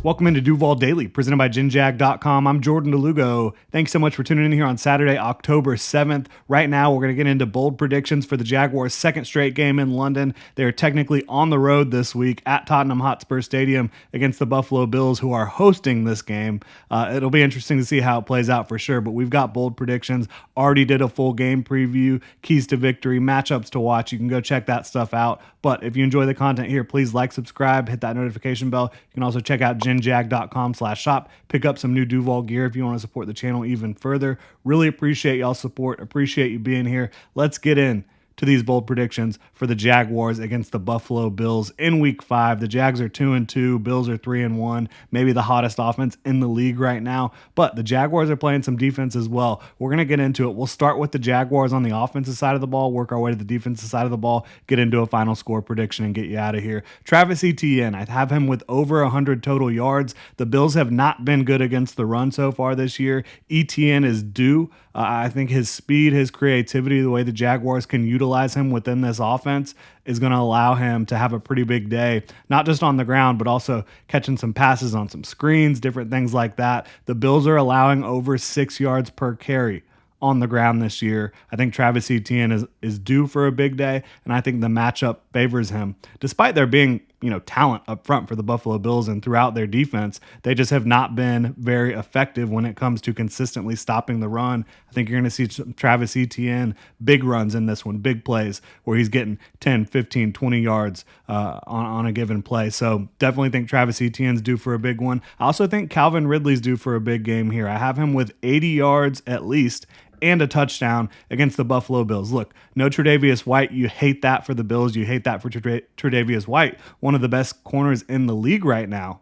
Welcome into Duval Daily, presented by GenJag.com. I'm Jordan Lugo. Thanks so much for tuning in here on Saturday, October 7th. Right now, we're going to get into bold predictions for the Jaguars' second straight game in London. They are technically on the road this week at Tottenham Hotspur Stadium against the Buffalo Bills, who are hosting this game. It'll be interesting to see how it plays out for sure, but we've got bold predictions. Already did a full game preview, keys to victory, matchups to watch. You can go check that stuff out. But if you enjoy the content here, please like, subscribe, hit that notification bell. You can also check out genjag.com/shop. Pick up some new Duval gear if you want to support the channel even further. Really appreciate y'all's support. Appreciate you being here. Let's get in to these bold predictions for the Jaguars against the Buffalo Bills in Week 5. The Jags are 2-2, Bills are 3-1, maybe the hottest offense in the league right now, but the Jaguars are playing some defense as well. We're going to get into it. We'll start with the Jaguars on the offensive side of the ball, work our way to the defensive side of the ball, get into a final score prediction, and get you out of here. Travis Etienne, I have him with over 100 total yards. The Bills have not been good against the run so far this year. Etienne is due. I think his speed, his creativity, the way the Jaguars can utilize him within this offense is going to allow him to have a pretty big day, not just on the ground, but also catching some passes on some screens, different things like that. The Bills are allowing over 6 yards per carry on the ground this year. I think Travis Etienne is due for a big day, and I think the matchup favors him. Despite there being, talent up front for the Buffalo Bills and throughout their defense, they just have not been very effective when it comes to consistently stopping the run. I think you're going to see some Travis Etienne big runs in this one, big plays where he's getting 10, 15, 20 yards on a given play. So definitely think Travis Etienne's due for a big one. I also think Calvin Ridley's due for a big game here. I have him with 80 yards at least and a touchdown against the Buffalo Bills. Look, no Tre'Davious White. You hate that for the Bills. You hate that for Tre'Davious White, one of the best corners in the league right now.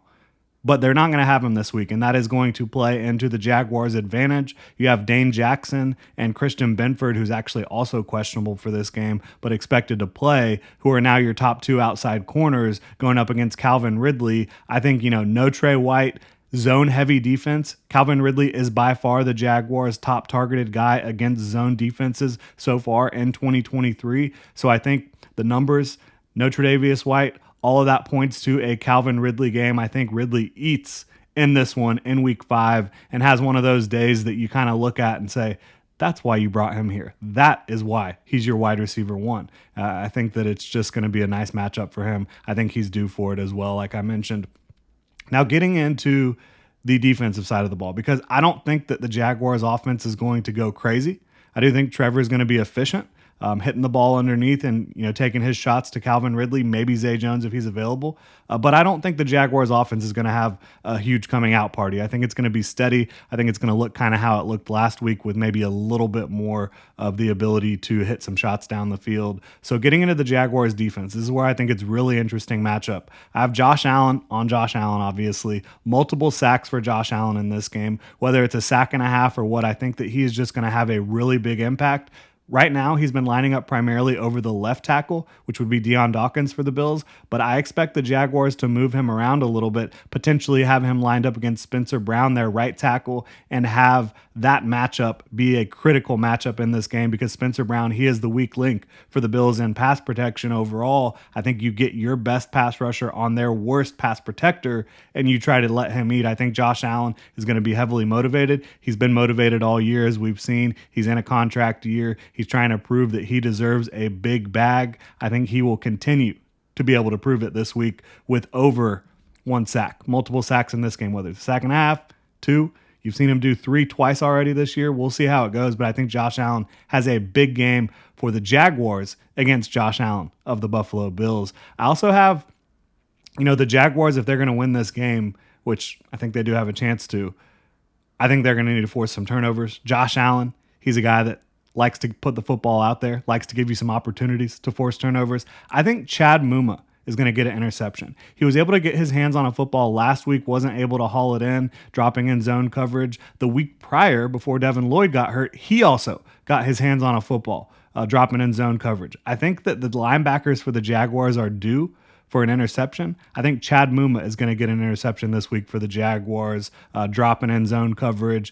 But they're not going to have him this week, and that is going to play into the Jaguars' advantage. You have Dane Jackson and Christian Benford, who's actually also questionable for this game, but expected to play, who are now your top two outside corners going up against Calvin Ridley. I think, no Trey White, zone-heavy defense. Calvin Ridley is by far the Jaguars' top targeted guy against zone defenses so far in 2023. So I think the numbers, no Tre'Davious White, all of that points to a Calvin Ridley game. I think Ridley eats in this one in Week 5 and has one of those days that you kind of look at and say, that's why you brought him here. That is why he's your wide receiver one. I think that it's just going to be a nice matchup for him. I think he's due for it as well, like I mentioned. Now, getting into the defensive side of the ball, because I don't think that the Jaguars offense is going to go crazy. I do think Trevor is going to be efficient, hitting the ball underneath and taking his shots to Calvin Ridley, maybe Zay Jones if he's available. But I don't think the Jaguars offense is going to have a huge coming out party. I think it's going to be steady. I think it's going to look kind of how it looked last week with maybe a little bit more of the ability to hit some shots down the field. So getting into the Jaguars defense, this is where I think it's really interesting matchup. I have Josh Allen on Josh Allen, obviously. Multiple sacks for Josh Allen in this game, whether it's a sack and a half or what. I think that he is just going to have a really big impact. Right now, he's been lining up primarily over the left tackle, which would be Deion Dawkins for the Bills, but I expect the Jaguars to move him around a little bit, potentially have him lined up against Spencer Brown, their right tackle, and have that matchup be a critical matchup in this game because Spencer Brown, he is the weak link for the Bills in pass protection overall. I think you get your best pass rusher on their worst pass protector, and you try to let him eat. I think Josh Allen is going to be heavily motivated. He's been motivated all year, as we've seen. He's in a contract year. He's trying to prove that he deserves a big bag. I think he will continue to be able to prove it this week with over one sack, multiple sacks in this game, whether it's a sack and a half, two. You've seen him do 3 twice already this year. We'll see how it goes, but I think Josh Allen has a big game for the Jaguars against Josh Allen of the Buffalo Bills. I also have, the Jaguars, if they're going to win this game, which I think they do have a chance to, I think they're going to need to force some turnovers. Josh Allen, he's a guy that likes to put the football out there, likes to give you some opportunities to force turnovers. I think Chad Muma is going to get an interception. He was able to get his hands on a football last week, wasn't able to haul it in, dropping in zone coverage. The week prior, before Devin Lloyd got hurt, he also got his hands on a football, dropping in zone coverage. I think that the linebackers for the Jaguars are due for an interception. I think Chad Muma is going to get an interception this week for the Jaguars, dropping in zone coverage.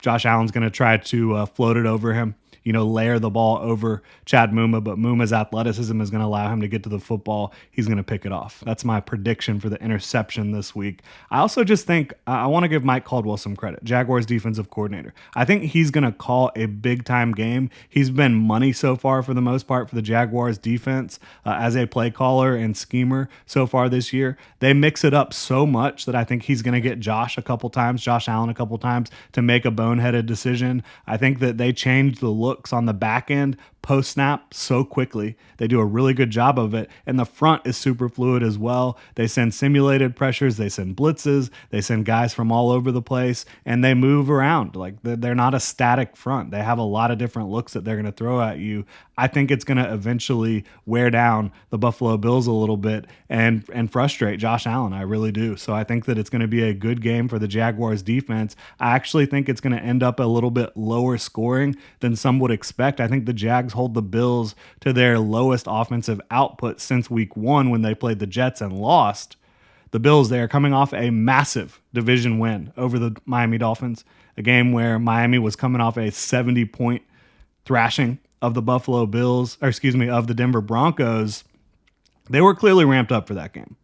Josh Allen's going to try to float it over him. layer the ball over Chad Muma, but Muma's athleticism is going to allow him to get to the football. He's going to pick it off. That's my prediction for the interception this week. I also just think I want to give Mike Caldwell some credit, Jaguars defensive coordinator. I think he's going to call a big-time game. He's been money so far for the most part for the Jaguars defense as a play caller and schemer so far this year. They mix it up so much that I think he's going to get Josh Allen a couple times to make a boneheaded decision. I think that they changed the looks on the back end post-snap so quickly. They do a really good job of it, and the front is super fluid as well. They send simulated pressures, they send blitzes, they send guys from all over the place, and they move around. Like, they're not a static front. They have a lot of different looks that they're going to throw at you. I think it's going to eventually wear down the Buffalo Bills a little bit and frustrate Josh Allen. I really do. So I think that it's going to be a good game for the Jaguars defense. I actually think it's going to end up a little bit lower scoring than some would expect. I think the Jags hold the Bills to their lowest offensive output since week 1 when they played the Jets and lost. The Bills, they are coming off a massive division win over the Miami Dolphins, a game where Miami was coming off a 70-point thrashing of the Buffalo Bills, of the Denver Broncos. They were clearly ramped up for that game.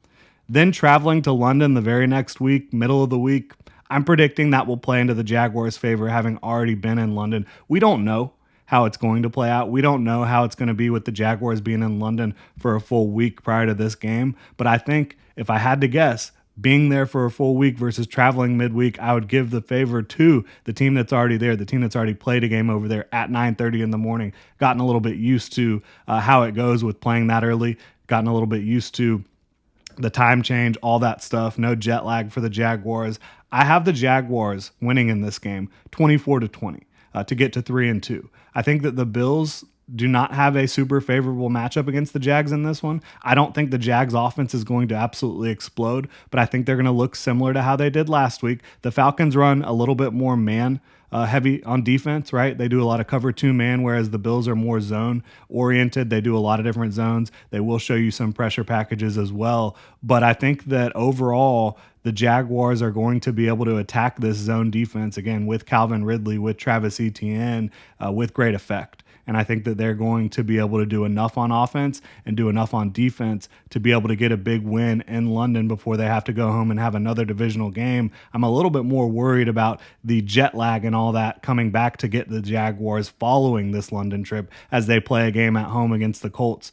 Then traveling to London the very next week, middle of the week, I'm predicting that will play into the Jaguars' favor, having already been in London. We don't know how it's going to play out. We don't know how it's going to be with the Jaguars being in London for a full week prior to this game. But I think if I had to guess, being there for a full week versus traveling midweek, I would give the favor to the team that's already there, the team that's already played a game over there at 9:30 in the morning, gotten a little bit used to how it goes with playing that early, gotten a little bit used to the time change, all that stuff, no jet lag for the Jaguars. I have the Jaguars winning in this game 24-20 to get to 3-2. I think that the Bills do not have a super favorable matchup against the Jags in this one. I don't think the Jags offense is going to absolutely explode, but I think they're going to look similar to how they did last week. The Falcons run a little bit more man heavy on defense, right? They do a lot of cover 2 man, whereas the Bills are more zone oriented. They do a lot of different zones. They will show you some pressure packages as well. But I think that overall, the Jaguars are going to be able to attack this zone defense again with Calvin Ridley, with Travis Etienne, with great effect. And I think that they're going to be able to do enough on offense and do enough on defense to be able to get a big win in London before they have to go home and have another divisional game. I'm a little bit more worried about the jet lag and all that coming back to get the Jaguars following this London trip as they play a game at home against the Colts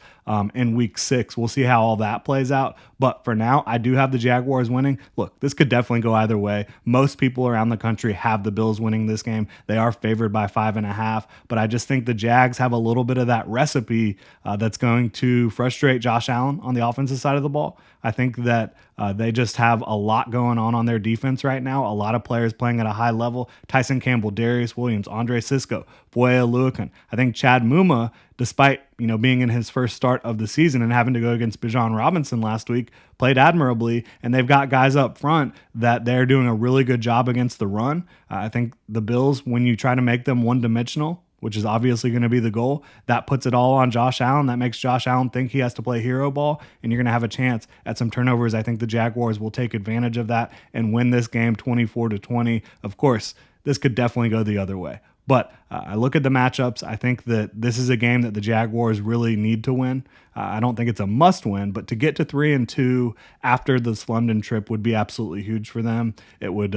in week 6. We'll see how all that plays out. But for now, I do have the Jaguars winning. Look, this could definitely go either way. Most people around the country have the Bills winning this game. They are favored by 5.5, but I just think the Jags have a little bit of that recipe that's going to frustrate Josh Allen on the offensive side of the ball. I think that they just have a lot going on their defense right now. A lot of players playing at a high level. Tyson Campbell, Darius Williams, Andre Sisco, Foye Oluokun. I think Chad Muma, despite being in his first start of the season and having to go against Bijan Robinson last week, played admirably. And they've got guys up front that they're doing a really good job against the run. I think the Bills, when you try to make them one-dimensional, which is obviously going to be the goal, that puts it all on Josh Allen. That makes Josh Allen think he has to play hero ball, and you're going to have a chance at some turnovers. I think the Jaguars will take advantage of that and win this game 24-20. Of course, this could definitely go the other way. But I look at the matchups. I think that this is a game that the Jaguars really need to win. I don't think it's a must win, but to get to 3-2 after this London trip would be absolutely huge for them. It would,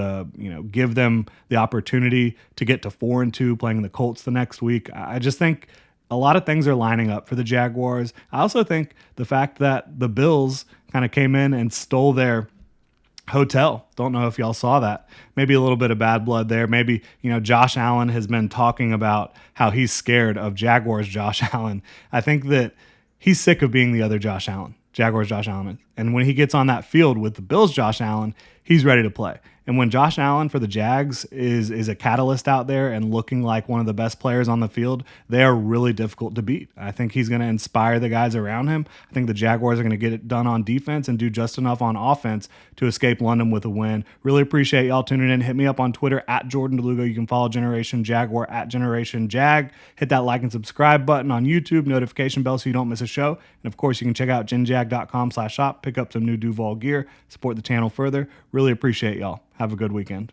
give them the opportunity to get to 4-2 playing the Colts the next week. I just think a lot of things are lining up for the Jaguars. I also think the fact that the Bills kind of came in and stole their hotel. Don't know if y'all saw that. Maybe a little bit of bad blood there. Maybe, Josh Allen has been talking about how he's scared of Jaguars Josh Allen. I think that he's sick of being the other Josh Allen, Jaguars Josh Allen. And when he gets on that field with the Bills Josh Allen, he's ready to play. And when Josh Allen for the Jags is a catalyst out there and looking like one of the best players on the field, they are really difficult to beat. I think he's going to inspire the guys around him. I think the Jaguars are going to get it done on defense and do just enough on offense to escape London with a win. Really appreciate y'all tuning in. Hit me up on Twitter at Jordan DeLugo. You can follow Generation Jaguar at Generation Jag. Hit that like and subscribe button on YouTube, notification bell so you don't miss a show. And of course, you can check out genjag.com/shop, pick up some new Duval gear, support the channel further. Really appreciate y'all. Have a good weekend.